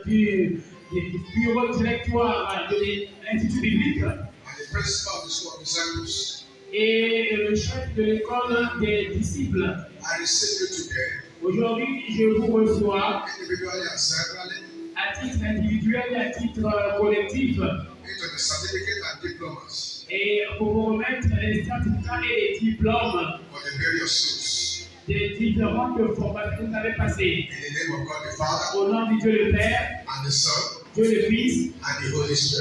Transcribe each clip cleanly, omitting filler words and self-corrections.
du bureau directoire de l'Institut biblique et le chef de l'école des disciples. Aujourd'hui, je vous reçois à titre individuel et à titre collectif et pour vous remettre les certificats et les diplômes des différentes formations que vous avez passées. Au nom de Dieu le Père, Dieu le Fils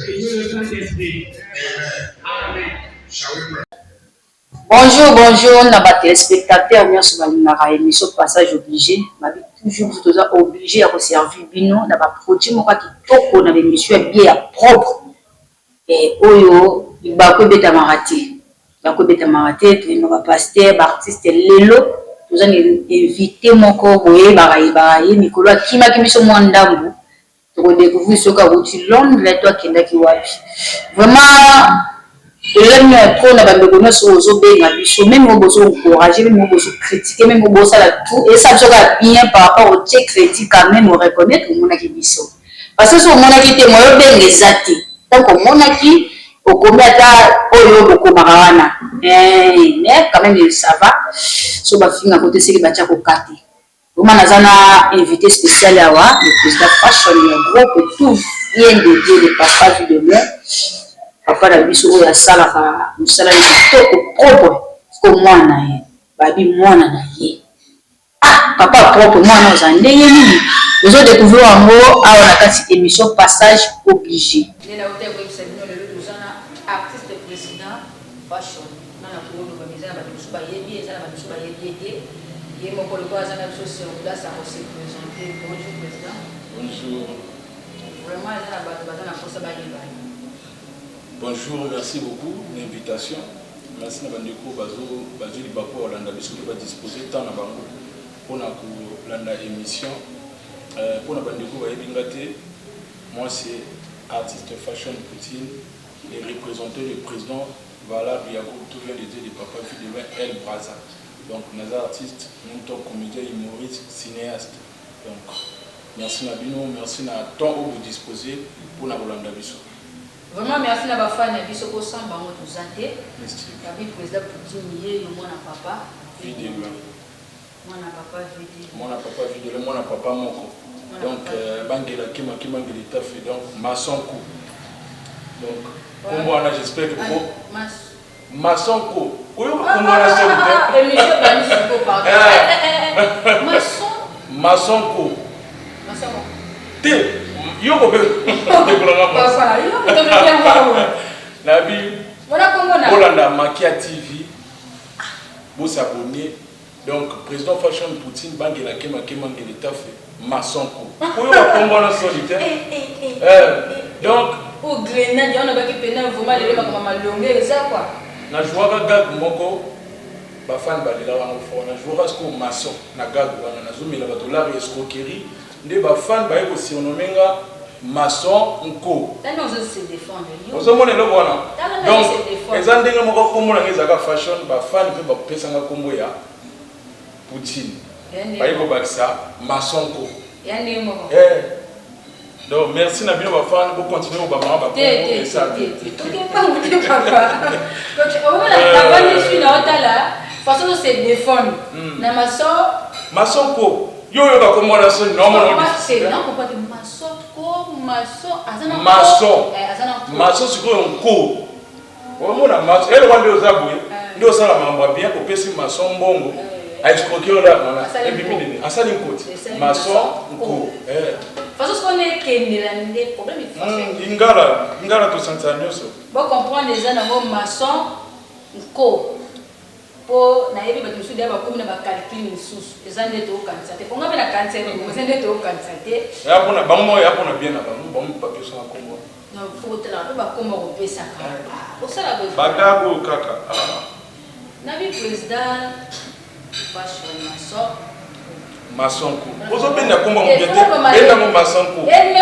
et Dieu le Saint-Esprit. Amen. Bonjour, bonjour, nos téléspectateurs, merci pour la émission Passage obligé. Toujours vous êtes obligé à servir bino, na ba produit moka kitoko na émission bien propre. Et oyo, il va ko beta marate. Ba ko beta marate, tu no pasteur, artiste lelo, nous allons inviter mon corps boye ba Nicolas Kima Kimiso Mwandambu. Pour découvrir ce qu'a route Londres, là toi qui n'a qui wapi. Vraiment trop na bande kono so ozobe na biso même au besoin encourager même au besoin critiquer même au besoin la tout et ça sera bien par rapport au check critique quand même on reconnaître au mona ki biso parce que so mona ki te moyo benge zati donc au mona ki au combien ta oyo boko marawana mais quand même ça va so ba finga côté c'est que ba tia ko kati vraiment nazana invité spécial awa le président fashion le groupe tout vient de dire le papa du demain. Papa na biso oyo asalaka mosala ya kitoko propre ko mwana ye babi mwana na ye papa propre mwana oza ndenge nini ozo découvrir yango awa na kati émission Passage obligé nena ote ko ibisa bino lelo tozana artiste président fashion nana ko no bamiza ba biso ba yebi ezala ba biso ba yebi ete ye moko le kwa zana biso sur place à se présenter. Bonjour président. Bonjour. Vraiment ezala ba bazana ko sa ba yebi. Bonjour, merci beaucoup de l'invitation. Merci à Bandeko Bazo, Bazili Bako, Olanda Bissou, qui va disposer tant à Bango pour l'émission. Pour Bandeko Baebingate, moi c'est artiste fashion Poutine et représenter le président Vala Biago, tout vient de dire le papa Fidévin El Braza. Donc, nous sommes artistes, nous sommes comédiens, humoristes, cinéastes. Donc, merci Nabino, merci à temps où vous disposez pour Olanda Bissou. Vraiment merci na ba fan na biso ko samba mo tuzate. Kabi président Poutine ye yo mwana papa vidéo. Mwana papa vidéo. Mwana papa vidéo, mwana papa moko. Donc bangela kima ngeli tafi donc masonko. Donc pour moi là j'espère que pour masonko. Koyo pour moi là c'est émission Banisiko pardon. Masonko. Masonko. Té yo ko be Nabi Olanda Makia TV vous s'abonner donc président fashion Poutine bangela kema ngeli tafe masonko oyo kombo na solitaire donc au grenade on a ba ki pena vraiment le ba kama malonge eza quoi na joueur gag moko ba fan ba lela wango fo na joueur asko maçon na gag wana na zomela ba dollar escroquerie nde ba fan ba yeko surnommenga maçon nko tano zo se défendre ozo mona le bona donc ezandenge moko komona ngezaka fashion ba fan pe ba pesa nga kombo ya Poutine ba yeko bakisa maçon nko yani moko donc merci na bino ba fan pour continuer ba mama ba kombo et ça ok pas vous papa donc on va la bande suis na otala façon de se défendre na maçon nko yo ba kombo na son non non c'est non pas de maçon azana maçon c'est quoi un cours on a maçon elle va le zaboué ndio sala mambo bien ko pesi maçon mbongo a escroquer là et bimini asali côté maçon cours façon ce qu'on est que les problèmes ingala to santanyoso bon comprendre les gens dans maçon cours pour na yebi bato sudi ba komina ba calcul sous ezande to kanisa te ponga bena kanisa ko ezande to kanisa te ya pona bango ya pona bien na bango papier so kongo na faut tela ba komo ko pesa ka o sala ba badago kaka na bi président fashion maçon ko ozo benda kombo mo bete benda mo maçon ko mais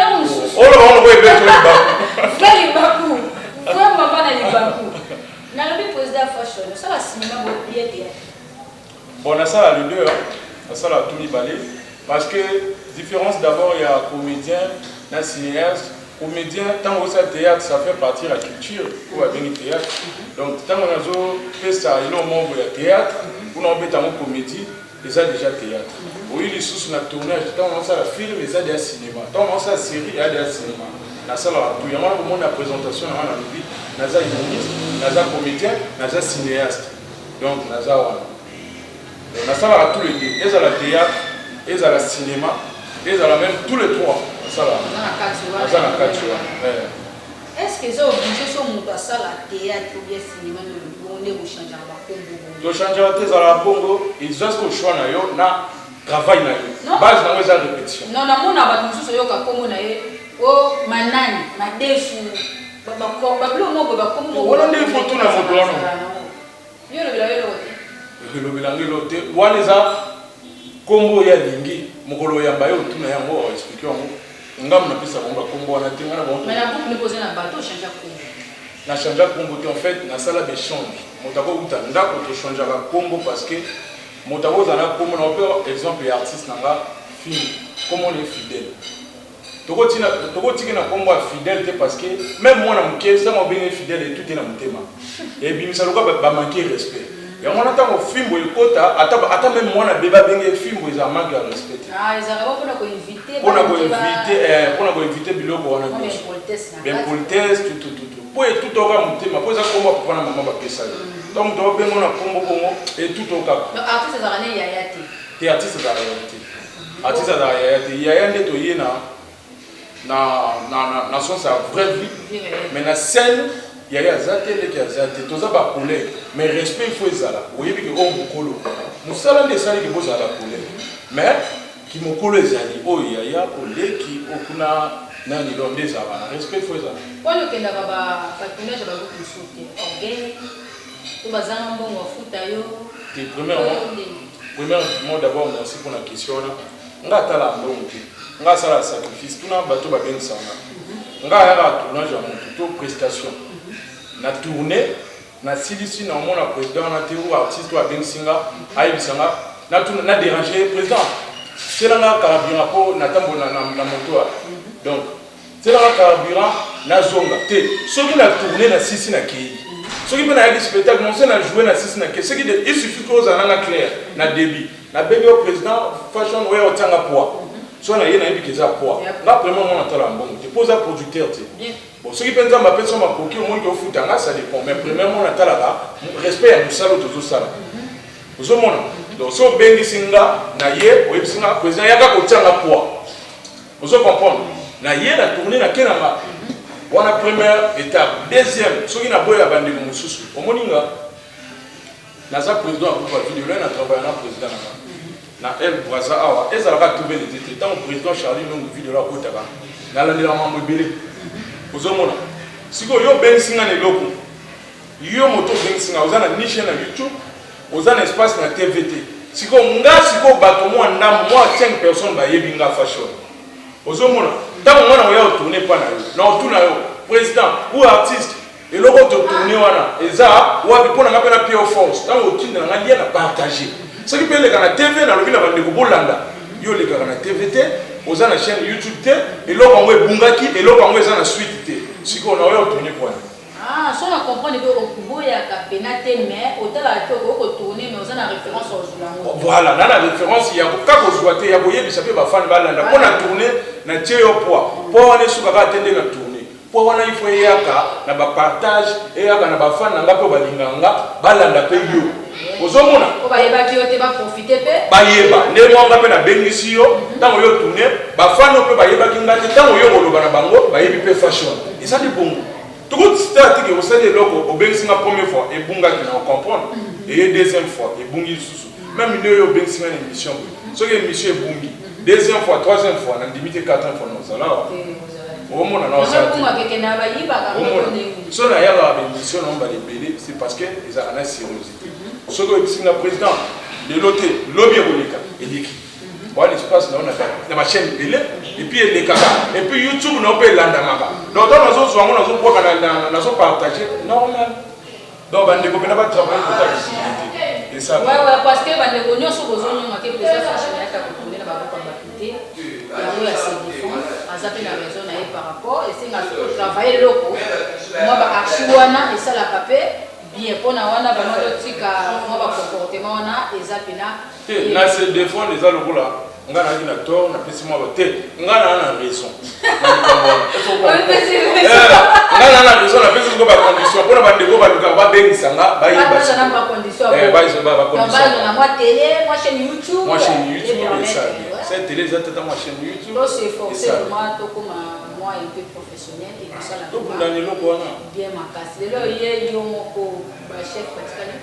on on va ebe to ba fali baku kwa mama na libaku na le président fashion ça va cinéma bien bon ça le deux ça la tout balé parce que différence d'abord il y a comédien un cinéaste, comédien, tant que ça théâtre, ça fait partie de la culture, pour avoir un théâtre. Donc, tant qu'on a fait ça, il y a un membre de théâtre, pour nous mettre en comédie, déjà théâtre. Oui, les sous sur le tournage, tant qu'on a le film, il y a déjà cinéma. Tant qu'on a la série, il y a déjà cinéma. Dans ça, il y a un moment de la présentation, il y a un humoriste, il y a un comédien, il y a un cinéaste. Donc, il y a ça à tous les deux. Il y a le théâtre, il y a le cinéma, il y a même tous les trois. Ça là. Est-ce que ça obligé sur mon passage à théâtre ou bien cinéma on est au changer à Congo? Le changer à la Congo, il juste au choix na yo na travail na yo. Base na moi répétition. Non na mona ba mususu yo ka Congo na ye o manani madefu ba blo mo ba Congo. Wala ndefu tu na modono. Yo le bilangi lote wale za Congo ya lingi mukolo yamba yo tuna yango expliquer yango. Ngam na pisa bomba Congo na tinga na bon. Mais la boucle me poser na bateau changer Congo. Na changer Congo en fait na sala d'échange. Motako uta ndako to changer ka Congo parce que motako za na Congo na opéra exemple artiste nanga film comment on est fidèle. Toko tika na Congo fidèle parce que même moi na muké ça mo bien fidèle et tout est na mutema. Et bimisa loka ba manquer respect. Et on attend au film où il kota ata même moi na beba bengi film où ils a manqué de respect. Ah ils arrivent pour nous inviter. Pour nous inviter biloko wana bien politesse tout pour tout au cas mutema pour ça komba pour na maman ba pesa. Donc to bengo na kombo bongo et tout au cas. Donc artiste za rane yaya ti. Ti artiste za yaya. Artiste za yaya ti yaya ndeto yena na son sa vraie vie. Mais na scène yaya zate le kazate toza ba collègue mais respect il faut ezala oyebi ke o mokolo musala nde sali ke boza la collègue mais ki mokolo ezali o yaya koleki okuna nani lo nde zaba na respect il faut ezala kwani okenda ba tournage ba groupe soute organique to bazanga mbongo afuta yo te premièrement d'abord merci pour la question là nga tala mbongo te nga sala sacrifice tuna bato ba bensanga nga ya tournage ya moto to prestation na tournée na silisi na mona président na théo artiste wa bensinga aibisanga na déranger président c'est là carburant po na tambo na moto donc c'est là carburant na zonga te soki na tournée na sisi na kei soki pe na ya spectacle non c'est na jouer na sisi na kei ce qui il suffit que ozana na clair na débit na bengi au président fashion way otanga poids so na yena yebi keza poids na vraiment mon atala mbongo te posa producteur te bon ce qui pense ma personne ma coquille au monde au foot ça dépend mais premièrement on atala respect à musalo to sala ozo mona donc so bengi singa na ye o yebisinga président yaka ko tanga poids ozo comprendre na ye na tourner na kenanga wana première étape deuxième so qui na boya bandi mususu o moninga na za président pour vidéo là na travailler na président na El Braza awa ezalaka trouver les états tant président Charlie longue vidéo là kotaka na landela mambo belé ozomona siko yo bensinga ne loko yo moto bensinga ozana niche na YouTube ozana espace na TVT siko bato mo ndam mo 5 personnes ba yebinga fashion ozomona tant mwana oya tourner pa na yo na otuna yo président ou artiste et loko to tourner wana eza wa bipona ngape na Pio Force tant otinda na ngia na partager ce qui peut aller dans la TV dans le village de Bolanda yo le dans la TVT oza na chaîne YouTube te et là on va bungaki et là on va na suite te si qu'on a eu tourner point ah so on comprend que okuboya ka penate mais otala to ko tourner mais oza na référence au Zulango voilà na référence ya ko ka ko zoate ya boyebi ça peut ba fan balanda pour na tourner na tio poids pour on est suka ka tende na tourner pour wana il faut yaka na ba partage et yaka na ba fan nga pe balinganga balanda pe yo ozomona ko bayeba ki yote ba profiter pe bayeba ne mwanga pe na bengisi yo tango yo tourner ba fan pe bayeba ki ngati tango yo koloba na bango bayebi pe fashion et ça dit bon tout start que vous savez loko obengisi na première fois et bunga ki na comprendre et deuxième fois et bungi susu même une yo obengisi na émission so que émission bungi deuxième fois troisième fois na limite 4 fois non ça là au monde na ça so na ya ba émission on va les belé c'est parce que ils ont la sérieuxité ce que le président de l'autre lobby bolika eliki voilà l'espace là on a ma chaîne belé et puis les kaka et puis YouTube non peut landa maka donc on a zo on a zo quoi na zo partager normal donc bande ko na ba travailler pour ta visibilité et ça ouais parce que bande ko nyoso bozo nyoma ke président fashion ya ka ko na ba ko mbakité ya mo ya se défend ça fait la raison par rapport et c'est que travailler loco moi ba archiwana et ça la papé bien pour na wana ba motika moi ba comportement na et ça pena na se défendre les aloko là ngana na tort na pesi moi ba te ngana na raison ngana na raison na pesi ko ba condition pour ba ndeko ba luka ba bengisanga ba yiba ça na condition ba condition na moi télé moi chaîne YouTube et ça cette télé ça tata moi chaîne YouTube c'est forcé moi to comme moi un peu professionnel et tout ça là donc dans les locaux bien ma casse là il y a moko ba chef patikana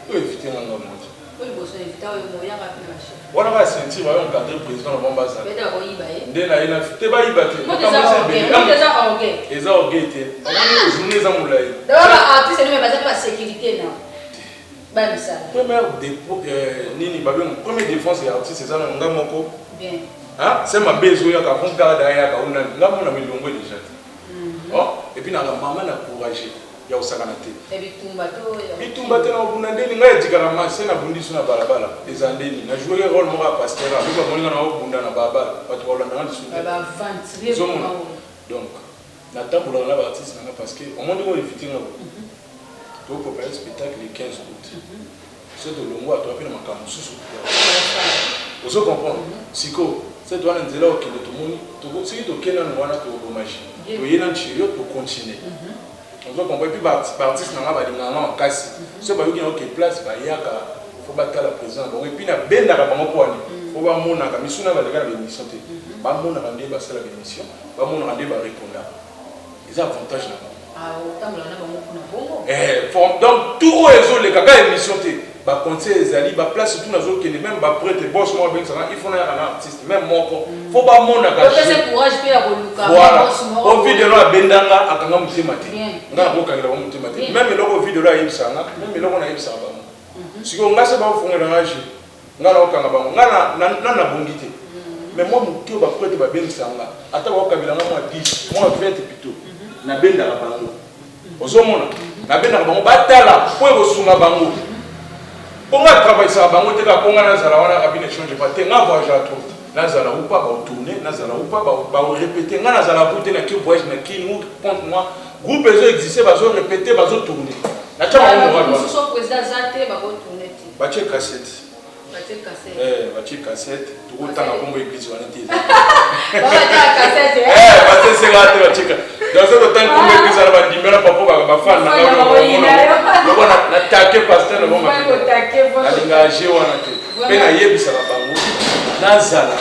oui éviter na ngoma oui bosso éviter au moyen rapide ma chef wana ba sentir ba encadrer président na Mombasa beda ko yiba nde na ina te ba yiba te mo déjà orgueil eza orgueil te on journée za mulai d'abord artiste ne pas pas sécurité non ba misala première nini ba ben première défense ya artiste eza na ngamoko bien hein c'est ma besoin ya ka fon garda ya ka una ngamona milongo déjà oh et puis na maman na courage ya usakana te et bitumba te na buna ndeni ngai dikala mase na bundi suna balabala ezandeni na jouer rôle mo ka pasteur avec ba moninga na bunda na baba ba to olanda na suna ba ventrer donc na tambola na ba artiste na parce que au monde ko éviter na to ko faire spectacle le 15 août c'est de longo to apena makamu susu ozo comprendre siko c'est toi nzela okende to moni to siki to kena no wana to dommage to yena nchirio to continuer on doit comprendre puis artiste na ba dinga na kasi so ba yoki na ok place ba yaka faut battre la président donc et puis na benda ka bango kwani faut ba mona ka misuna ba leka na émission te ba mona ka ndé ba sala émission ba mona ka ndé ba répondre les avantages là ah autant là na bango kuna bongo donc tout les kaka émission te ba conseil ezali ba place tout nazo kende même ba prêtre boss moi ben ça il faut na artiste même moko faut ba mona ka c'est courage pe ya koluka boss moi au vidéo la bendanga akanga mutema te nga ko kangela ba mutema te même loko vidéo la yibsanga même loko na yibsanga ba siko ngase ba fongela ngaji nga na okanga ba nga na bongite mais moi muto ba prêtre ba bensanga ata ba okabila nga moi 10 moi 20 plutôt na benda ka bango ozomona na benda ka bango batala po ekosunga bango on a travaillé ça, on a travaillé changer pas. On voyage trop. Nazala ou pas, on tourner, nazala ou pas, on répéter. On nazala bouter na qui voyage na qui nous compte moi. Groupe besoin exister, bazo répéter, bazo tourner. Na tchama on moral. Nous sommes président Zate, bazo tourner. Bache cassette. Bache cassette. Bache cassette. Tout le temps on église on était. Bache cassette. Bache c'est là bache. Dans ce temps on église on va dimera papa ba fan na na taquer pasteur na bon. Alingaje wana te pena yebisa na bango nazala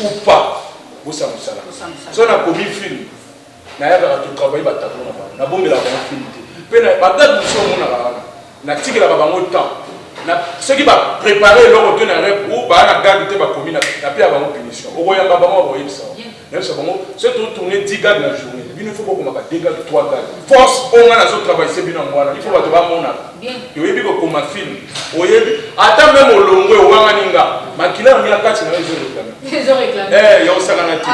ou pas bosa musala so na komi film na yaka to travailler ba tableau na bango na bombela ba film te pena ba date so mona wana na tikela ba bango temps na ce qui va préparer leur retour na rep ou ba na garde te ba komi na pia ba punition o boyamba bango ba yebisa même ça bango c'est tourner 10 gars na journée il faut qu'on m'a deux gars 3 gars force on a notre travail c'est bien moi il faut pas te ba mona bien yo yebi ko ma film o yebi ata même olongwe o wanga ninga makila mi akati na ils ont réclamé yo sakana ti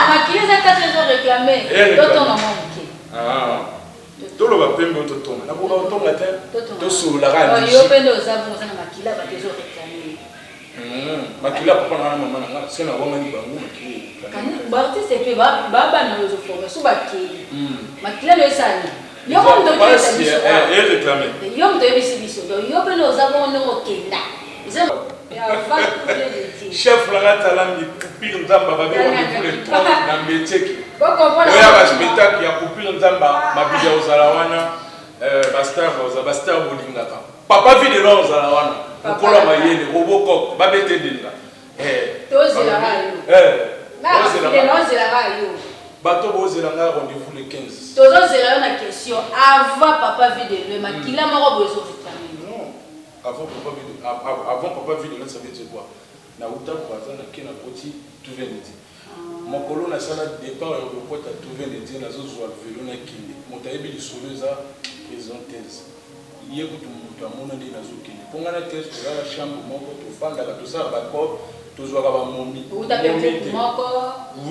makila za kati ils ont réclamé d'autres on a manqué tolo ba pembe to tona na ko ba tonga te to sula ga ni yo pende ozabu sana makila ba ils ont réclamé makila papa na mama na sena wanga ni bangu makila kana ba artiste pe ba na yo former so ba ki makila le sana yo ko ndo ko réclamé yo ndo ebisibiso yo pende ozabu on no kenda chef la talambi kupir nzamba ba biko ndule na mbeteki oya ba spectacle ya kupir nzamba mabija ozala wana bastar bolingaka papa vide lo ozala wana kola mayele robocop ba bete dinga tozela rayo bato bozela nga rendez-vous le 15 tozozela na question avant papa vide le makila moko bozo avant papa vide là ça veut dire quoi na uta kwa na kina koti tout vient de dire mon colo na sala départ au report tout vient de dire na zo zo velo na kinde motayebi lisoloza présentez yé ko tout amona ndi na zo kinde ponga na test pour la chambre moko to fanda ka to sa ba ko to zo ka ba momi uta pe moko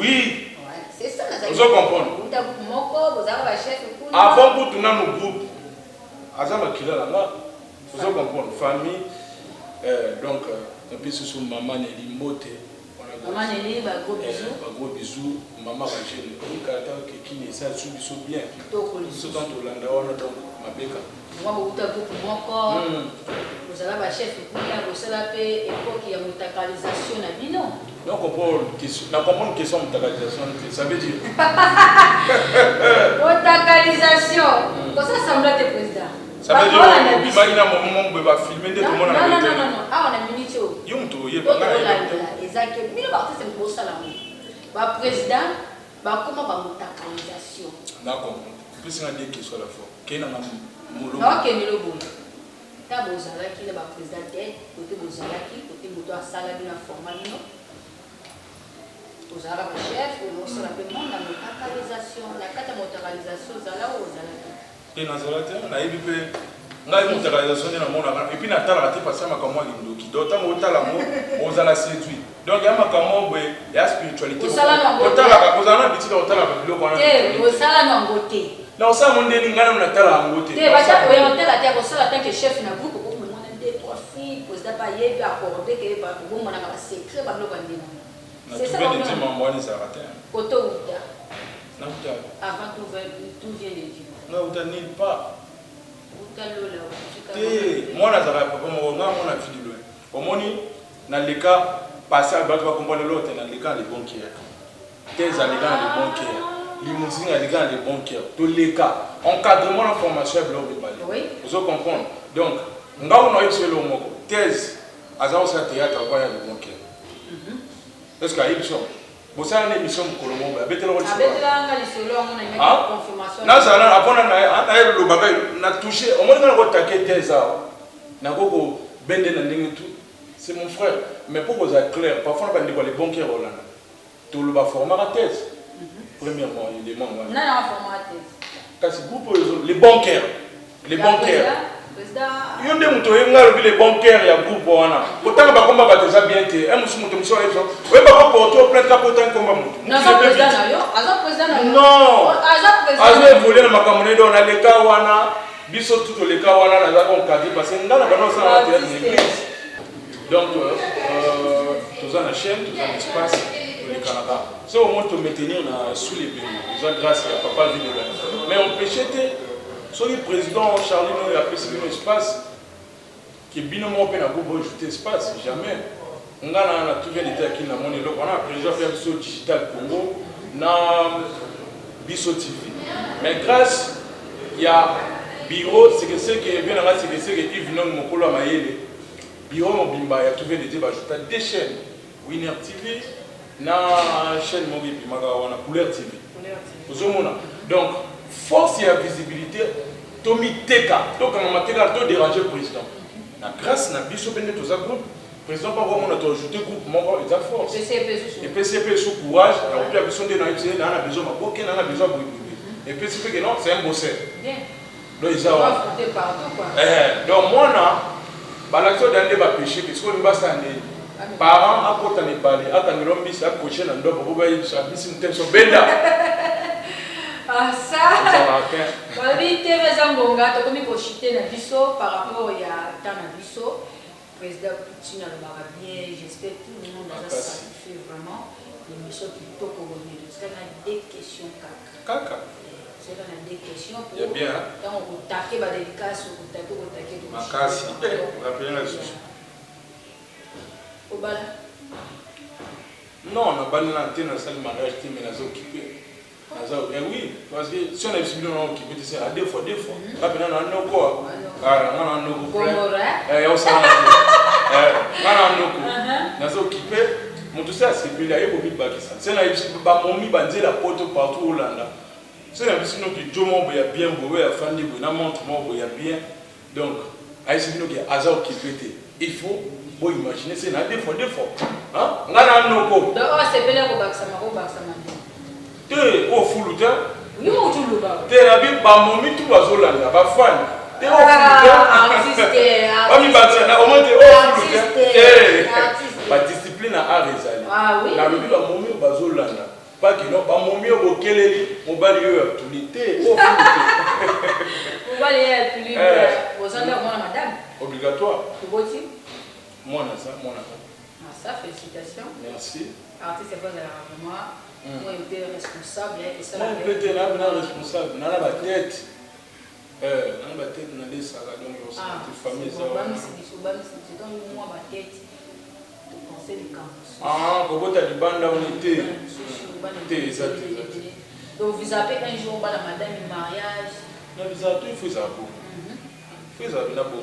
oui c'est ça na vous comprendre uta moko bozaka ba chef kuna avant pour tourner nos groupes azama kila là vous comprendre famille donc un peu sur maman et l'imote on a Maman Nelly, gros bisous. Gros bisous. Maman Rachel. Qui n'est ça, bisous bien. Bisous dans Hollande, donc ma béca. Moi, vous avez beaucoup de encore. Vous avez un chef, vous avez une époque qui a une mutacalisation. Donc, on comprend une question de mutacalisation. Ça veut dire. Mutacalisation. Comment ça semble être président? Ça veut dire imagine un moment où on va filmer des non. Ah, on a minute. Yumto, il y a pas exactement. Mais le parti c'est pour ça là. Ba président, ba comment ba mutacalisation. D'accord. Plus on a des questions à la fois. Quel en a molo. Non, quel est le bon. Ta bozala qui le ba président tête, côté bozala qui côté moto à sala bien formal non. Bozala ba chef, on se rappelle mon la mutacalisation, la carte mutacalisation zala ou zala. Et dans on a eu ngai mutacalisation na mona et puis na tala te passer makamwa lindoki d'autant otala mo ozala séduit donc ya makamwa boye ya spiritualité otala kozana bitika otala biloko wana osala na ngote na osala mondeni ngana na tala ngote te bacha oyo otala te osala tant que chef na groupe ko mona deux trois filles président pas yebi accordé que ba ko mona ka secret ba biloko ndina c'est ça le petit maman ni ça raté koto uta na uta avant tout vient de Dieu na uta ni pas moi nazala papa mona mona fili loin omoni na leka passer à battre comprendre l'autre na leka les banquiers tes alégants les banquiers limousine alégants les banquiers to leka encadrement la formation bloc de balai oui vous comprendre donc nga on a eu sur le moko thèse azao sa théâtre quoi les banquiers est-ce qu'il y a une chose bon ça une émission Colombo betela nga lisolo on a une confirmation na ça na apona na le bagay na touché au moins na ko taquer thèse na ko bende na ndenge tout c'est mon frère mais pour vous être clair parfois on va dire les banquiers Hollande tout le ba format à thèse premièrement il est membre na format thèse kasi groupe les banquiers yonde muto yenga les banquiers ya groupe wana kotanga ba komba ba déjà bien te e musu muto muso ezo we ba ko porto plein ka potan komba muto non ça président na yo aza président non aza évoluer na makamone do na leka wana biso tout leka wana na za kon kadi parce que ngana bano ça na église donc tous en chaîne tous en espace le Canada c'est au moins te maintenir sous les bénis ils grâce à papa vie de mais on peut jeter sur le président Charlie il a fait un espace qui est binomement peine à vous ajouter espace jamais on a tout bien été qui n'a mon élo on a président fait sur digital Congo na biso TV mais grâce il y a bureau c'est que c'est que bien là c'est que c'est que Yves non mokolo mayele bureau mobimba il y a tout bien été ajouter des chaînes Winner TV na chaîne mobile maga wana couleur TV donc force et la visibilité Tommy Teka donc on m'a to déranger le président la grâce na biso bende to za groupe président pas vraiment on a ajouté groupe mon et force et PCP sous courage on peut besoin de na besoin ma boké na besoin et PCP que non c'est un bosseur bien donc ils ont donc moi na balaxo d'ande ba péché que ce qu'on va s'ander parents apportent les balais attendre mbisi accrocher na ndo bobo ba yisa bisi mtenso benda. Ah ça Babi TV Zangonga to komi ko chiter na biso par rapport à temps na biso président Poutine le bara bien j'espère tout le monde a satisfait vraiment l'émission qui to ko bonne parce qu'on a des questions kaka c'est qu'on a des questions pour il y a bien donc on taquer ba dédicace on taquer makasi rappelez la chose obala non on a banni l'antenne na salle mariage mais nazo occupé oui, parce que si on a eu celui qui peut dire à deux fois, là, on a un quoi, on a un nouveau frère, on s'en a un occupé, mon tout ça, c'est qu'il y a eu beaucoup de baguettes. C'est là, mon mi bandé la porte partout au Hollande. C'est là, sinon, que Joe Mont, il y a bien beau, il y a Fanny, il y a Montre, il y a bien. Donc, à ce qu'il y a hasard qui peut être. Il faut imaginer, c'est là, deux fois. On a un nouveau. Donc, c'est bien le Baxama. Au fuluta oui mon tout là te la bi ba momi tout bazolanda ba fan te au artiste ba mi ba na au moins te au fuluta ba discipline a rezali na bi ba momi bazolanda pas que non ba momi o keleli mo ba lieu tulité au fuluta mo ba lieu tulité aux endroits madame obligatoire tu boti moi na ça ça, félicitations. Merci. Artiste, c'est pas moi. Moi, je suis responsable. Moi, je suis responsable. Dans la tête. Dans la tête, on a des sagas. Donc, on s'est dit famille. C'est donc moi, ma tête. Tu pensais les camps. Ah, quand tu as du bande, on était. Donc, vous appelez un jour la madame du mariage. Non, vous appelez, il faut ça. Il faut ça, il y a bon.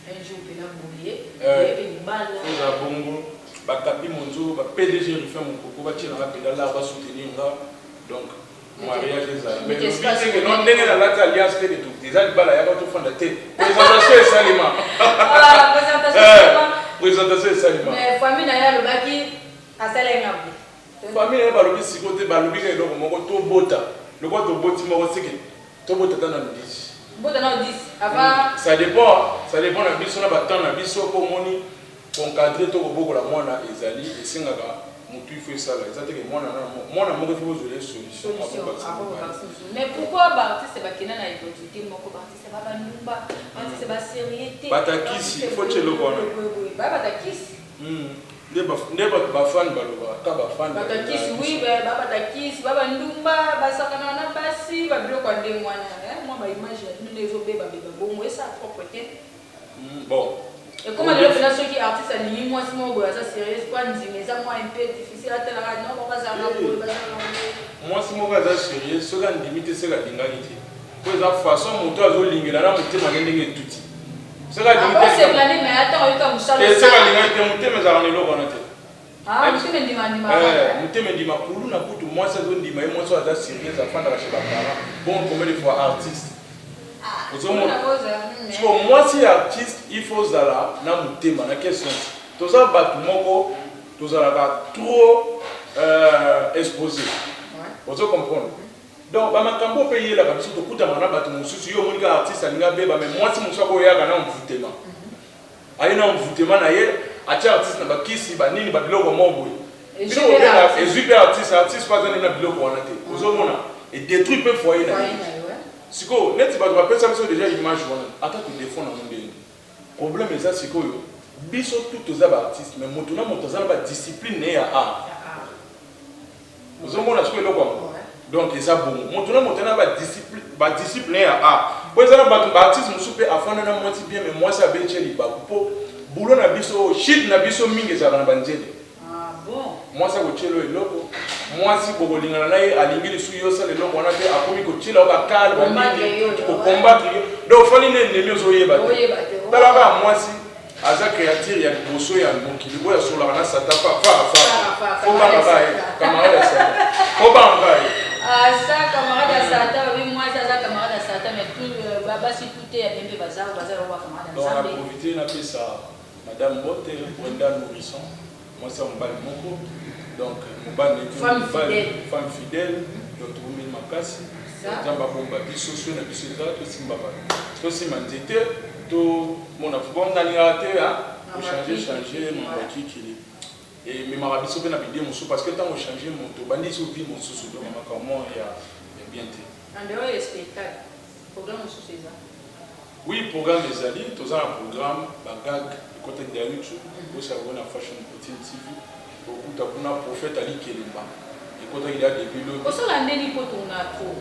Un jour, il y a bouillé. Il y a une balle. Il y a bon. Bakapi monzo, PDG il fait mon coco, va tirer la pédale là, va soutenir là. Donc, mariage des amis. Mais c'est que non, n'est pas la alliance que tout. Déjà, il va là, il va tout faire la tête. Présentation et salima. Voilà, présentation. Présentation et salima. Mais famille n'a le baki à Salenga. Famille n'a pas le bis, côté balobi, et donc mon to bota. Le quoi to boti mo c'est que to bota dans le 10. Bota dans le 10. Avant. Ça dépend la bis, on a battant la bis au moni. Encadrer tout beaucoup la moi na ezali et singaka mutu fait ça là exactement moi na mo faut jouer solution. Mais pourquoi artiste ba kena na identité moko artiste ba banumba artiste ba sérieuxté batakisi faut chelo kona ba batakisi ndeba ba fan baloba ka ba fan batakisi oui ba batakisi ba bandumba ba sakana na basi ba biloko ndé mwana moi ba image nous les obé ba bongo et ça propreté. Bon. Et comment les gens qui artistes alignés, moi si moi ça sérieux, quoi nous mais ça moi un peu difficile à telle non on va ça moi si moi ça sérieux, ce qui est limité c'est la dingalité. Pour la façon moto azo lingela na mutema ndenge tuti. C'est la limité. C'est plané mais attends il comme ça. C'est la dingalité mutema za ranelo kona te. Ah mutema ndima mutema ndima kulu na kutu moi ça zo ndima et moi ça ça sérieux ça fanda chez ba parents. Bon combien de fois artiste parce que moi si artiste il faut zala na mutema na question tout ça batu moko tout ça là trop exposé vous comprenez donc ba makambo payer la biso to kuta mana batu mususu yo monika artiste alinga beba mais moi si mususu ko yaka na mvutema aina mvutema na ye acha artiste na bakisi ba nini ba biloko mobo et super artiste pas na biloko wana te vous mona et détruit peu foyer na siko net ba doit penser ça déjà image wana attaque de défendre na monde problème est ça siko yo biso tout aux artistes mais moto na moto za ba discipline ya art vous mona siko lokwa donc ça bon moto na ba discipline ya art pour ça ba artiste musu pe afana na moti bien mais moi ça ben cheli ba po boulot na biso shit na biso mingi za na banjede. Bon. Moi ça ko chelo eloko moi si boko lingana na ye alingi lisu yo sa lelo wana te akomi ko chela ba calme ko combattre yo donc fali ne nemi ozo yeba te tala ba moi si aza créateur ya boso ya mokili boya sola na sata fa ko ba ba camarade ça ko ba ba ça camarade sata oui moi ça camarade sata mais tout baba si tout est bien bazar wa camarade donc on a profité na ça madame Botte Brenda Nourrisson moi c'est un bal moko donc femme fidèle donc vous mettez ma place dans ba bomba biso so na biso ta to simba ba to simba nzete to mon afbon na liate hein changer mon baki kili et mais ma biso pe na bidé musu parce que tant on changer mon to bandi so vie mon susu donc ma comment ya bien té en dehors des spectacles programme sous ces ça oui programme des alliés tous un programme bagag côté de YouTube pour savoir na fashion routine TV beaucoup kuna prophète Ali Kelimba et quand il a des vidéos pour ça la ndeni ko tuna trop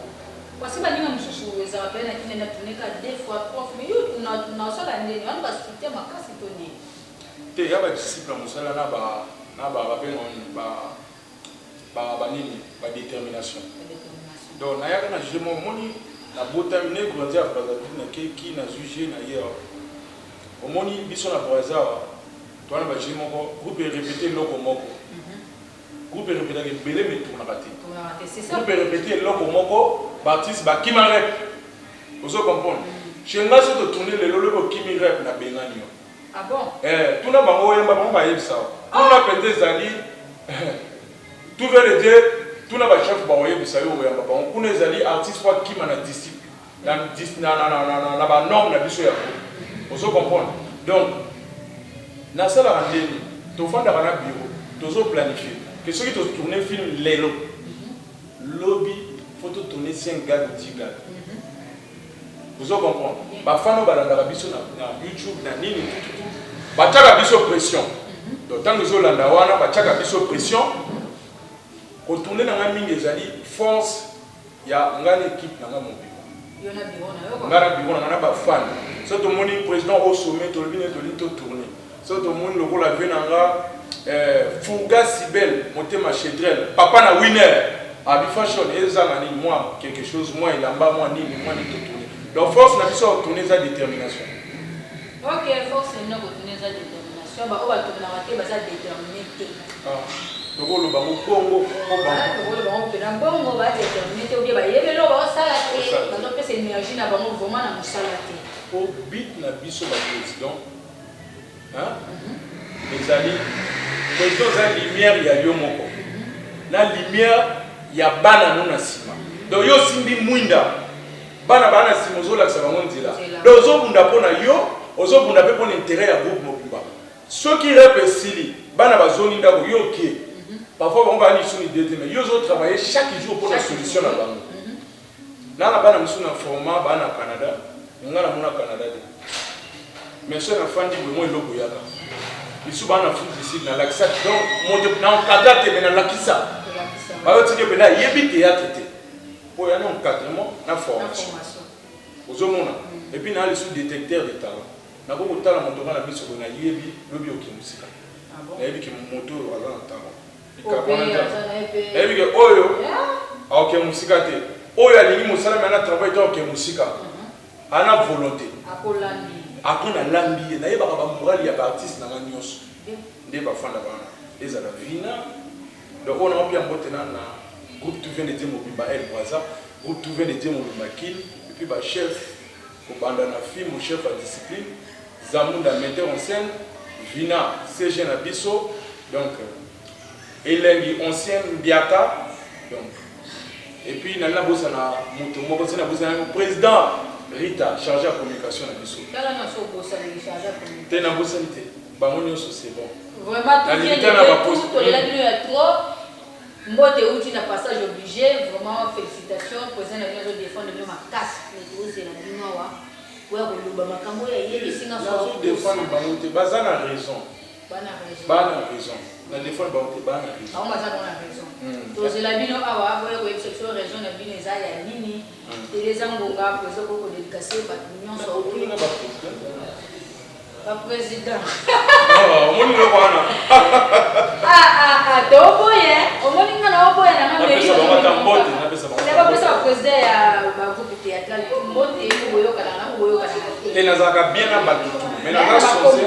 parce que baninga mususu weza pena kinenda tuneka 2 fois 3 mais yo tuna ça la ndeni on va citer makasi toni te ya ba disciple musala na ba rappel on ba nini ba détermination donc na ya na je mon moni na botamine grandir à Brazzaville na qui na juger na hier au moni biso na Brazzaville toi na ba je moko vous pouvez répéter loko moko groupe répété que belé mais tourna raté c'est ça groupe répété loko moko baptiste ba kima rep vous comprenez chenga se to tourner le lolo kimi rep na bengani ah bon tout na bango yemba bango ba yebisa tout na pété zali tout veut le dire tout na ba chef ba yebisa yo yemba bango kuna zali artiste fois kima na disciple na ba norme na biso ya vous comprenez donc na sala randeni to fanda na bureau tozo planifier que ceux qui ont tourné film Lelo, lobby, photo tourner 5 gars ou 10 gars. Vous comprenez? Bah, fano balanda biso na YouTube na nini tout. Bah, t'as la biso pression. Donc tant que nous avons la bachaka biso pression, retourner dans la mine des alliés, force, il y a une équipe dans la mobile. Il y a un bureau, il y a un fan. Si tout le monde est président au sommet, tout le monde est tourné. Si tout le monde le rôle a vu dans la Fouga Sibel, monter ma chédrelle, papa na winner. Abi fashion, moi quelque chose, moi il a bas, moi ni tout tourner. Donc force n'a pas retourner sa détermination. Ok, force n'a pas retourner sa détermination. Bah on va tourner la tête, bah ça déterminer. Ah, donc on le bango bongo, bongo va déterminer. Ou bien bah il y a l'eau, ça la tête. Bah donc c'est énergie na bango vraiment na musalate. Au bit na biso ba président, hein? Les alliés, président za lumière il y a yo moko. Na lumière il y a bana non asima. Donc yo simbi mwinda. Bana bana simozo la sabango ndila. Donc ozo bunda pona yo, ozo bunda pe pona intérêt ya groupe mobimba. Ceux qui repesili, bana bazoni ndako yo ki. Parfois on va aller sur l'idée mais yo zo travailler chaque jour pour la solution na bango. Na bana musu na format bana Canada, ngana mona Canada de. Mais ceux na fandi mo eloko yaka. Bisu bana foot ici na lakisa donc mon na encadrer mais na lakisa. Alors tu dis que là il y a bien théâtre pour y aller en encadrement na formation. Aux hommes et puis na les sous détecteur de talent. Na ko talent moto na biso na yebi lobi okimusika. Na yebi ki moto wala na talent. Et puis que oyo okimusika te. Oyo alingi musala mais na travail to okimusika. Ana volonté. Akona lambi na yeba ba morale ya artiste na nyonso. Nde ba fanda bana. Eza la vina. Donc on a bien monté dans le groupe tout vient de dire Mobimba El Boisa, groupe tout vient de dire Mobimba Kin, et puis chef au bandana film, mon chef à discipline, Zamounda metteur en scène, Vina CG Nabiso, donc Elengi ancienne Biaka, donc et puis Nana Bosana Motomobosana Bosana président Rita chargé à communication Nabiso. Tena Bosanité, Bamonio c'est bon. Vraiment, tout vient de tout, il y a trop. Moi, tu es un passage obligé. Vraiment, félicitations. Président, nous avons défendu ma casse. Mais tout, c'est la vie. Ouais, on a makambo ya yeli singa so. Défendre bangote, bazana raison. Bana raison. Na défendre bangote, bana raison. On bazana na raison. Donc c'est la bino awa, boye ko exception région na bino za ya nini. Teresa Ngonga, président ko dédicacer ba union so. Le président. Oh, mon le wana. Doboye, o moni ngana oboye na ngame. Napesa ba mbote, napesa ba. Le président ya ba groupe théâtral mbote boyo kana boyo kana. Et nazaka bien na batutu. Mais na censé.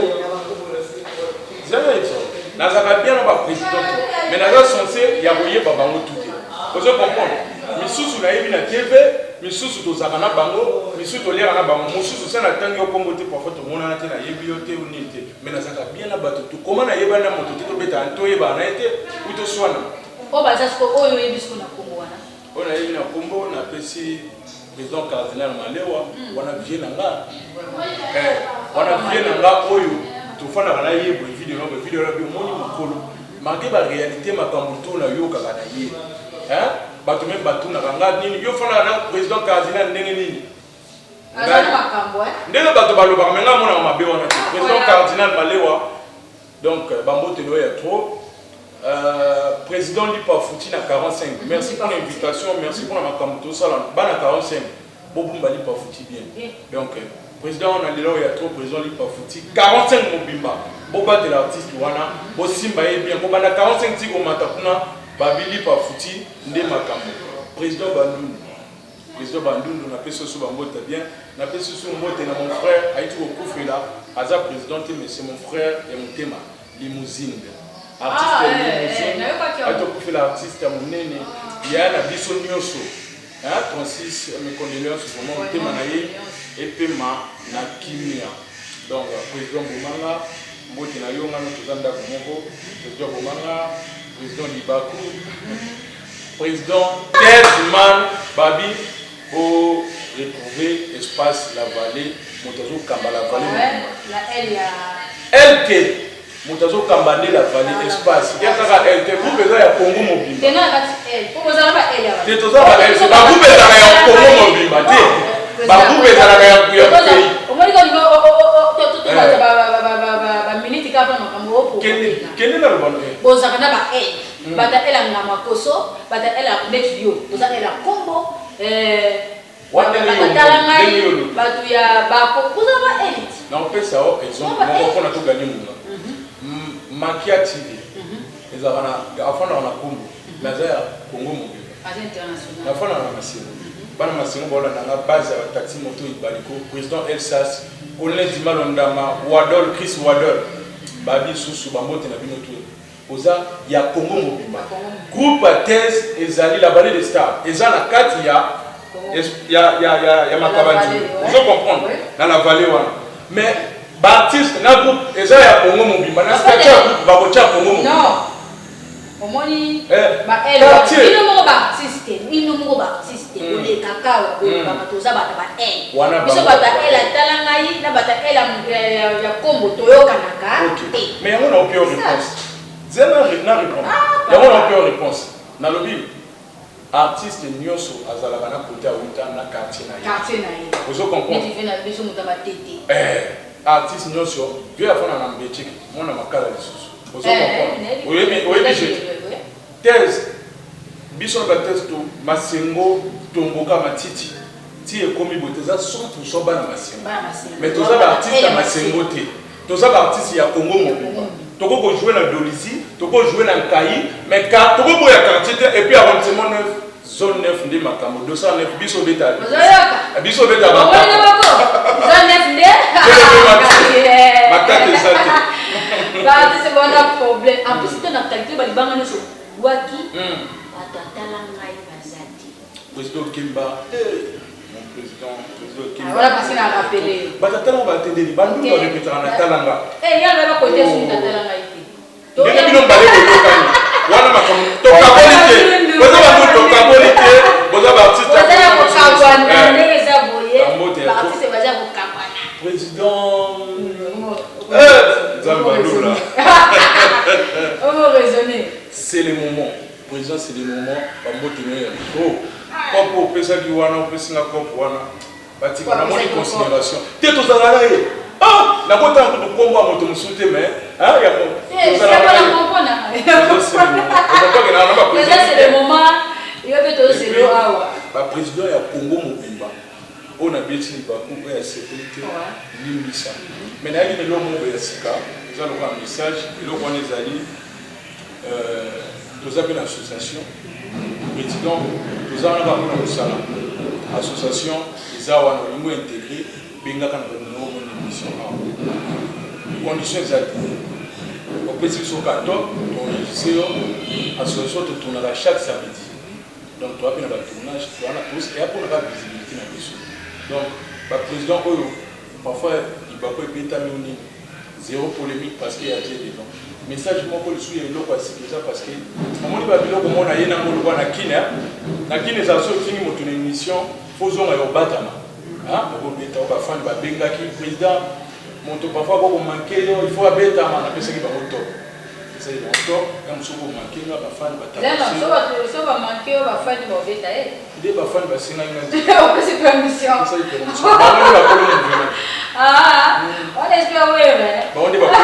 Nazaka bien na ba président. Mais na censé ya boye ba bango tuté. Vous comprenez? Misusu na yebi na TV, misusu tozaka na bango, misusu tolera na bango, misusu ça na tangi okombo te parfois to mona na te na yebi yo te unité. Mais nazaka bien na batutu. Comment na yeba na moto te to beta to yeba na été ou to swana. O bazasko oyo yebi sko na kombo wana. On a yebi na kombo na pesi président cardinal Malewa, wana vie na nga. Wana vie na nga oyo to fana na yebo video na bi moni mokolo. Marqué ba réalité makambo to na yo kaka na ye. Hein? Bato même bato na kanga nini yo fana na président cardinal ndenge nini azana makambo ndenge bato baloba menga mona mabe wana président cardinal Malewa donc bambote no ya trop président Lipa Fouti na 45 merci pour l'invitation merci pour la makambo to sala bana 45 bobumba Lipa Fouti bien donc président on a lelo ya trop président Lipa Fouti 45 mobimba boba de l'artiste wana bo simba ye bien bo bana 45 tiko matakuna Babili pa Fouti nde makambo président Bandundu na peso so bambote bien na peso so mbote na mon frère Aïtou Okufela aza président mais c'est mon frère et mon tema limousine artiste limousine Aïtou Okufela artiste ya monene ya na biso nyonso hein 36 mes condoléances vraiment tema na ye et pema na kimia donc président Bomanga mbote na yo ngana tozanda komoko président Bomanga président Libakou, président Tedman Babi, pour retrouver l'espace La Vallée, Montazo Kamba La Vallée. La LT, Montazo Kamba La Vallée, espace. Il y a un LT, vous pouvez aller à Congo Mobile. C'est non, elle. Pour vous avoir elle. C'est tout ça, c'est pas vous pouvez aller à Congo Mobile. Bah, vous pouvez aller à Congo Mobile. Au moins, il y a minute qui a pas de Quel est le bon? Bozakana ba elle. Bata elle a ngamakoso, bata elle a metio. Bozaka elle a combo. Batalangai, batu ya bako. Bozaka elle. Non, on fait ça. Ils ont tout gagné. Makia TV. Ils ont un combo. Mais il y a Congo mobile. La fin de la Massimo. Bana Massimo, on a la base à taxi moto Ibaliko. Président Elsas, Colin Dimalondama, Wadol, Chris Wadol. Babi Soussou, Bamote na Binoto. Oza, il y a Congo mobile. Groupe à thèse, Ezali, la vallée des stars. Ezan à 4, il y a Makabadji. Vous comprenez? Dans la vallée, mais Baptiste, dans le groupe, Ezali, il y a Congo mobile. Dans le groupe, il y a Congo mobile. Omoni ba elle ino mo Baptiste ino mo Baptiste ole kakao ba toza ba elle biso ba elle talangai na ba elle ya kombo toyoka naka mais on a aucune réponse zema na réponse ya on a aucune réponse na lobby artiste nyoso azala kana côté awuta na quartier na ye vous comprenez mais tu fais na biso mutaba tete artiste nyoso Dieu a fait na mbetiki mona makala lisusu. Thèse, Bishop Baptiste, Massengo, Tomboka, Matiti, ti est commis, tu as 100% bas dans Massengo. Mais tu as artiste à Massengo, tu as artiste à Congo, tu peux jouer dans Dolisi, tu peux jouer dans Kayi, mais tu peux jouer à quartier et puis arrondissement 9, zone 9 de Makamo, 209, Bishop Beta. Bishop Beta, zone 9 de Makate Zate. C'est un problème. En plus, c'est une actualité, il y a des Waki, Atatalangai Bazati. Président Kimba, mon président Kimba. Voilà parce qu'il a rappelé. Batatala va t'aider, Bandou va répéter en Atalanga. Eh, il y a un côté sur Tatalangai. Il y a un balai de Tokani. Voilà ma femme. Tokabolité. Vous avez un Tokabolité. Vous avez un artiste. Vous avez un Kabwana. Les aboyés. L'artiste va dire au Kabwana. Président. C'est le moment. Président, c'est le moment. Oh, quand on peut ça, on peut signer un cop. On a moins de considération. T'es tous à la rue. Ah, la bonne temps de combat, on te soutient, mais. Ah, il y a c'est le moment. Il y a le président, il y a Congo Mobimba. On a bien dit que la sécurité limite. Mais il y a des gens qui ont un message, ils ont des alliés, nous avons une association, président, nous avons une association, ils ont intégré, ils ont une émission. Les conditions exactes. Au petit sur 14, l'association te tournera chaque samedi. Donc, tu as un tournage, tu as un pouce et après, on a la visibilité dans les choses. Donc, le président, parfois, il va pas être zéro polémique parce qu'il y a des dedans. Mais ça, je m'en peux le souiller parce que, à mon avis, on a une Kina, les assos qui ont une émission, faisons un batama. On va faire un benga qui président, parfois, on manque, il faut un batama, on a fait ce qui va au top. C'est bon, top, comme ça, on manque, on va faire un batama. Ça va manquer, on va faire un batama. Il va faire un batama. On peut se faire une mission. Ah, on espère oui, mais. On dit pas que l'on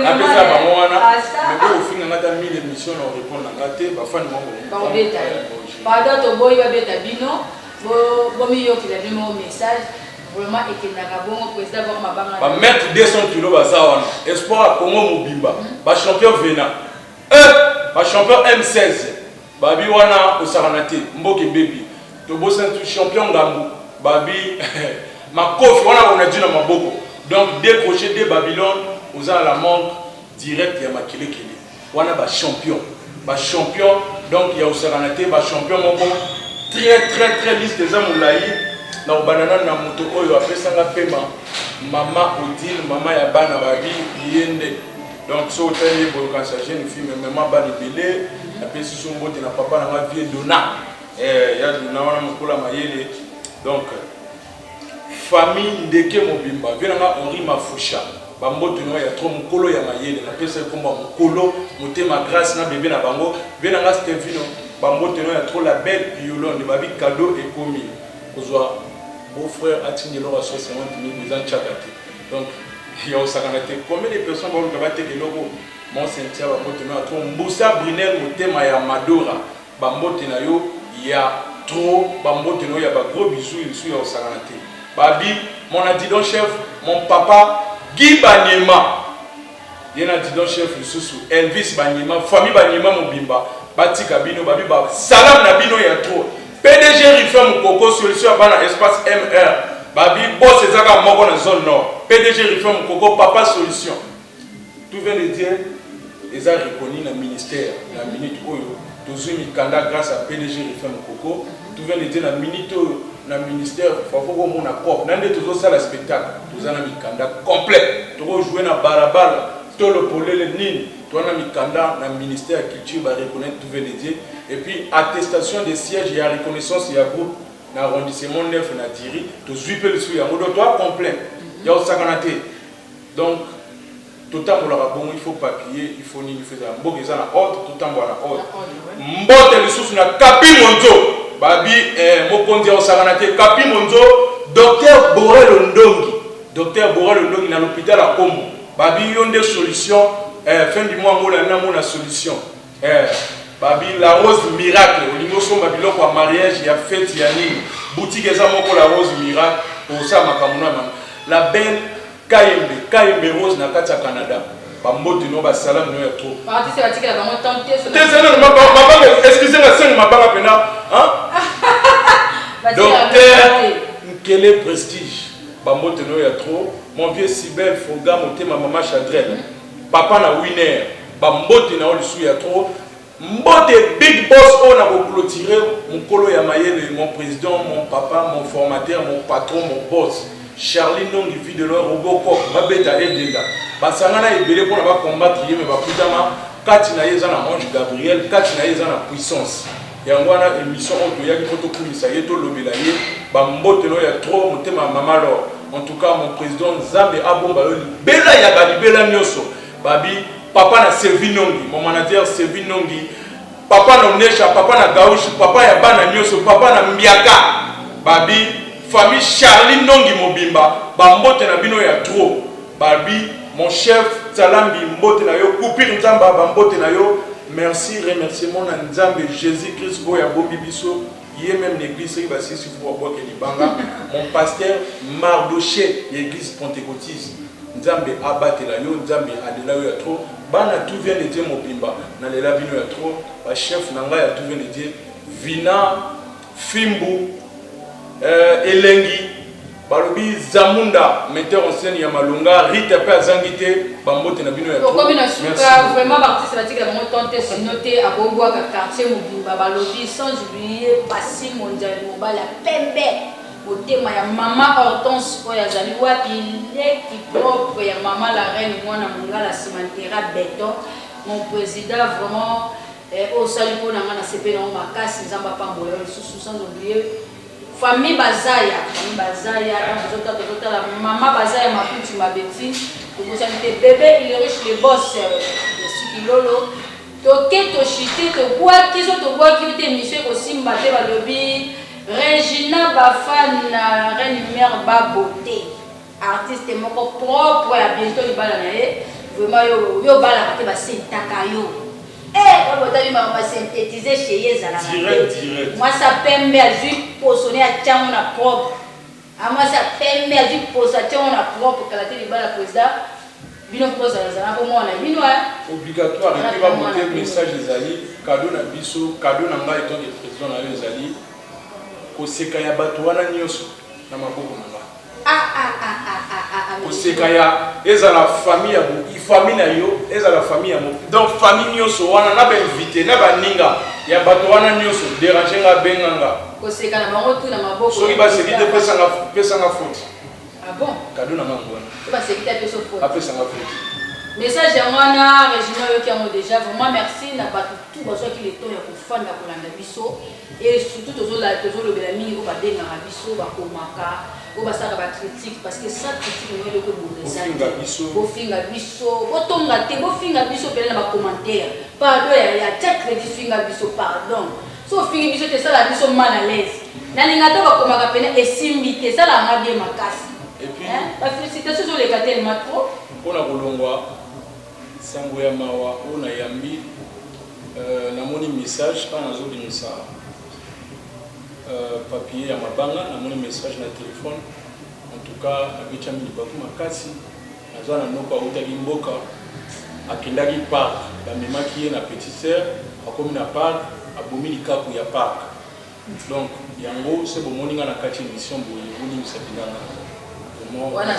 après ça, on au final, on a mis l'émission, on répond à la télé, on va faire un pendant que boy va bêta bino, bon milieu qui a donné mon message, vraiment et qu'il n'a pas bon président voir ma banque. Va mettre 200 kilos bazawan, espoir Congo Mobimba, ba champion Vena, ba champion M16, babi wana osaranate, mboke baby, to bossen tout champion Gambu. Babi, ma coffre, on a dit dans ma boko. Donc, décrocher des Babylone, vous avez la manque directe, il y a ma kile. On a un champion. Champion, donc il y a aussi un champion. Très liste des hommes là. Dans le banana, dans le moto, il y a fait ça. Maman Odile, maman Yabana Babi, Yende. Donc, si vous avez un jeune fille, maman Bani Belé, la personne qui n'a pas dans la vie de Dona. Il y a Dona, on a Mayele. Donc, famille Ndeke Mobimba, venanga Henri Mafoucha, Bambo Teno ya trop mukolo ya mayele, na pesa komba mukolo, motema grâce na bébé na bango, venanga Stevino, Bambo Teno ya trop la belle Yolande, babi cadeau et commis. Kozwa beau frère atteint l'or à 60 000 ans chakati. Donc, il y a aussi combien de personnes vont regarder que logo mon sentia va monter na trop Mboussa Brunel motema ya Madora ba mbote na yo il y a trop ba mbote no ya ba gros bisous ici ya osakanate babi mon adjudant chef mon papa Guy Banyema il y a un adjudant chef Lususu Elvis Banyema famille Banyema Mobimba Batika Bino babi ba salam na bino ya trop PDG Rifem Koko solution bana espace MR babi boss ezaka moko na zone nord PDG Rifem Koko papa solution tout vient de dire ils ont reconnu le ministère la minute oyo toujours mikanda grâce à PDG Rifem Koko tout vient de dire la minute na ministère faut mon accord nande toujours ça le spectacle tous en mikanda complet to jouer na barabara to le polele nini to na mikanda na ministère culture va reconnaître tout vient de dire et puis attestation des sièges et reconnaissance il y a groupe na arrondissement 9 na Diri to zuipe le sou ya modo to complet il y a osakanate donc tout le temps il faut papier il faut ni il faut ça mbok eza na ordre tout le temps na ordre mbote le sous na Kapi Monzo babi mokonzi osakanate Kapi Monzo docteur Borel Ndongi na l'hôpital à Kombo babi yonde solution fin du mois ngona na mona solution babi la rose miracle olingo somba biloko ya mariage ya fête ya nini boutique eza moko la rose miracle pour ça makamuna la belle Kayembe rose na kati ya Canada ba mbote no ba salam no ya trop artiste batikela bango tenter sur excusez-moi c'est ma banga pena hein docteur Nkele Prestige ba mbote no ya trop mon vieux Sibel Foga motema mama Chadrel papa na winner ba mbote na olusu ya trop mbote big boss on a clôturer mon colo ya mayele mon président mon papa mon formateur mon patron mon boss Charlie Nongi vie de leur Robocop babeta edenda basangana ebele pour na combattre yeme ba kutama kati na yeza na ange Gabriel kati na yeza na puissance yango wana émission on doit y photo kumisa yeto lobela ye ba mbote no ya trop motema mama lo en tout cas mon président Zambe abomba yo bela ya bali bela nyoso babi papa na Sevinongi mon manager Sevinongi papa na Onesha papa na Gauche papa ya bana nyoso papa na Mbiaka babi famille Charlie Nongi Mobimba bambote na bino ya trop babi mon chef Salambi mbote na yo Kupir Nzamba bambote na yo merci remerciement na Nzambe Jésus Christ boya bombi biso yé même l'église qui va si pour boire que libanga mon pasteur Mardoché l'église pentecôtiste Nzambe abate la yo Nzambe adela yo ya trop bana tout vient de dire Mobimba na lela bino ya trop ba chef nanga ya tout vient de dire Vina Fimbu Elengi balobi Zamunda metteur en scène ya Malunga Rita pe azangite bambote na bino ya trop comme na suka vraiment artiste batika bango tenter sinoté à Bongo à quartier Mobimba balobi sans oublier Passi mondial mobile ya pembe motema ya mama Hortense oya zali wapi leki propre ya mama la reine mwana mongala cimentière béton mon président vraiment au salut pour nanga na CP na makasi nzamba pambola sans oublier famille Bazaya maman Bazaya Maputi Mabeti vous savez bébé il est riche les boss de Sikilolo toke to chité to bois qui était monsieur aussi mbaté balobi Regina Bafana reine mère baboté artiste moko propre ya bientôt libala na ye vraiment yo bala te ba sentaka yo on va synthétiser chez Yezala. Moi, ça permet à juste poissonner à tiens on a propre. À moi, ça permet à juste poissonner à tiens on a propre. Quand la télé va la présidente, bino pose à la pour moi on a bino obligatoire. Et puis va monter le message des alliés. Cadeau na biso, cadeau na nga étant le président na les alliés. Kosekaya batuana nyoso na maboko na nga. Kosekaya ezala famille ya famille na yo ezala famille ya mo donc famille nyoso wana na ba invité na ba ninga ya bato wana nyoso déranger nga benganga koseka na bango tu na maboko soki ba sekite pesa nga faute ah bon cadeau na nga ngwana ba sekite pesa faute apesa nga faute message ya mwana Regina yo kiamo déjà vraiment merci na bato tout bazo ki le temps ya kofanda kolanda biso et surtout tozola tozolobela mingi ko ba benga biso ba komaka ou ça va critique parce que ça critique on est le que vous finga biso botonga te bo finga biso pele na commentaire pardon ya chat crédit finga biso pardon so finga biso te ça la biso mal à l'aise na linga to ba komaka pele esimbi te ça la nga bien makasi Et puis, félicitations sur les gars tellement trop. On a Bolongwa, Sangoya Mawa, on a Yambi, namoni message, pas dans autre message. Papier à ma banga, namoni message na téléphone. En tout cas, avec Chambi Bakou Makasi, Nazana Nopa Outagi Mboka, à Kendagi Park, la même qui est na petite sœur, à comme na parc, à Bomini Kapu ya parc. Donc, yango c'est bon moninga na kati émission boye, boni misapinanga. Voilà.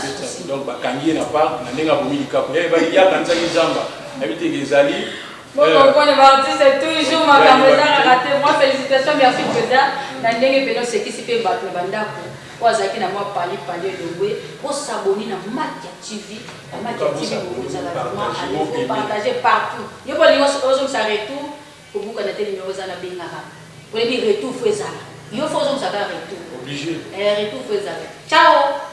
Donc bakangi na parc, na ndenga Bomini Kapu. Ya kanza kizamba, habite gezali. Bon, on est parti, c'est toujours ma caméra raté. Moi, félicitations, merci président. Na ndenge peno c'est qui s'y fait battre bandako. Wazaki na moi parler de oui. Pour s'abonner na Makia TV, la Makia TV vous allez vraiment partager partout. Yo bon niveau aux ça retour pour vous connaître les numéros à la bingara. Pour les retour faut ça. Yo faut ça retour. Obligé. Retour faut ça. Ciao.